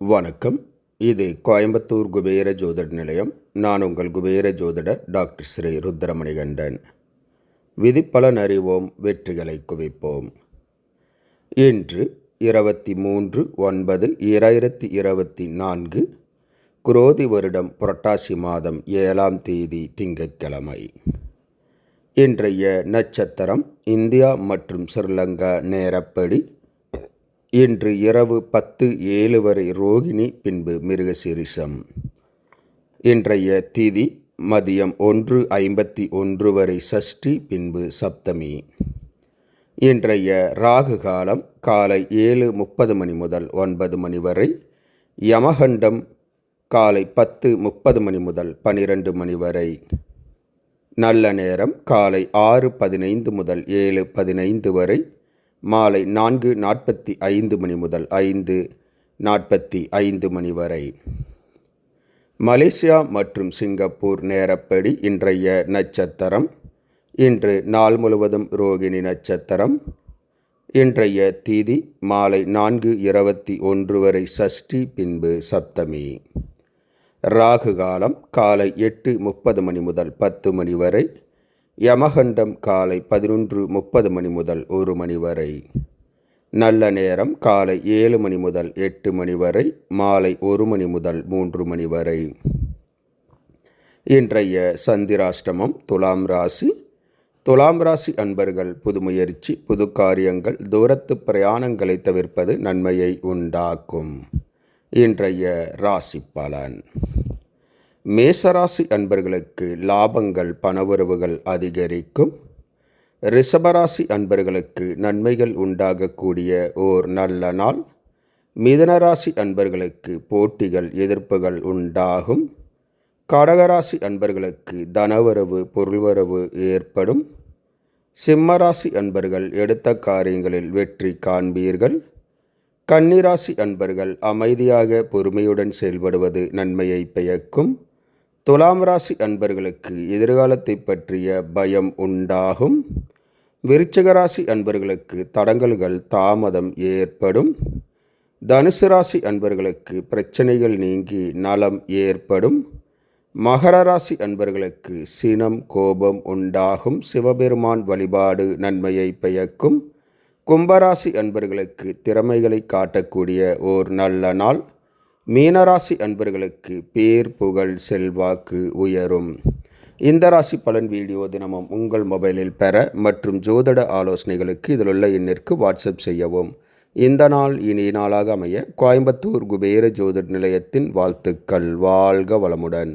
வணக்கம். இது கோயம்புத்தூர் குபேர ஜோதிட நிலையம். நான் உங்கள் குபேர ஜோதிடர் டாக்டர் ஸ்ரீ ருத்ரமணிகண்டன். விதிப்பலன் அறிவோம், வெற்றிகளை குவிப்போம். இன்று 23/9/2024 குரோதி வருடம் புரட்டாசி மாதம் 7ஆம் தேதி திங்கட்கிழமை. இன்றைய நட்சத்திரம் இந்தியா மற்றும் ஸ்ரீலங்கா நேரப்படி இன்று இரவு 10:07 வரை ரோகிணி, பின்பு மிருகசீரிஷம். இன்றைய திதி மதியம் 1:51 வரை சஷ்டி, பின்பு சப்தமி. இன்றைய ராகு காலம் காலை 7:30 மணி முதல் 9 மணி வரை. யமகண்டம் காலை 10:30 மணி முதல் 12 மணி வரை. நல்ல நேரம் காலை 6:15 முதல் 7:15 வரை. மாலை 4:45 மணி முதல் 5:45 மணி வரை. மலேசியா மற்றும் சிங்கப்பூர் நேரப்படி இன்றைய நட்சத்திரம் இன்று நாள் முழுவதும் ரோகிணி நட்சத்திரம். இன்றைய திதி மாலை 4:21 வரை சஷ்டி, பின்பு சப்தமி. ராகு காலம் காலை 8:30 மணி முதல் 10 மணி வரை. யமகண்டம் காலை 11:30 மணி முதல் 1 மணி வரை. நல்ல நேரம் காலை 7 மணி முதல் 8 மணி வரை. மாலை 1 மணி முதல் 3 மணி வரை. இன்றைய சந்திராஷ்டமம் துலாம் ராசி. துலாம் ராசி அன்பர்கள் புது முயற்சி, புது காரியங்கள், தூரத்து பிரயாணங்களை தவிர்ப்பது நன்மையை உண்டாக்கும். இன்றைய ராசி பலன். மேசராசி அன்பர்களுக்கு லாபங்கள், பணவரவுகள் அதிகரிக்கும். ரிஷபராசி அன்பர்களுக்கு நன்மைகள் உண்டாகக்கூடிய ஓர் நல்ல நாள். மிதுனராசி அன்பர்களுக்கு போட்டிகள், எதிர்ப்புகள் உண்டாகும். கடகராசி அன்பர்களுக்கு தனவரவு, பொருள்வரவு ஏற்படும். சிம்மராசி அன்பர்கள் எடுத்த காரியங்களில் வெற்றி காண்பீர்கள். கன்னிராசி அன்பர்கள் அமைதியாக பொறுமையுடன் செயல்படுவது நன்மையை பயக்கும். துலாம் ராசி அன்பர்களுக்கு எதிர்காலத்தை பற்றிய பயம் உண்டாகும். விருச்சிக ராசி அன்பர்களுக்கு தடங்கல்கள், தாமதம் ஏற்படும். தனுசு ராசி அன்பர்களுக்கு பிரச்சனைகள் நீங்கி நலம் ஏற்படும். மகர ராசி அன்பர்களுக்கு சினம், கோபம் உண்டாகும். சிவபெருமான் வழிபாடு நன்மையை பயக்கும். கும்பராசி அன்பர்களுக்கு திறமைகளை காட்டக்கூடிய ஓர் நல்ல நாள். மீனராசி அன்பர்களுக்கு பேர், புகழ், செல்வாக்கு உயரும். இந்த ராசி பலன் வீடியோ தினமும் உங்கள் மொபைலில் பெற மற்றும் ஜோதிட ஆலோசனைகளுக்கு இதிலுள்ள எண்ணிற்கு வாட்ஸ்அப் செய்யவும். இந்த நாள் இனிய நாளாக அமைய கோயம்புத்தூர் குபேர ஜோதிட நிலையத்தின் வாழ்த்துக்கள். வாழ்க வளமுடன்.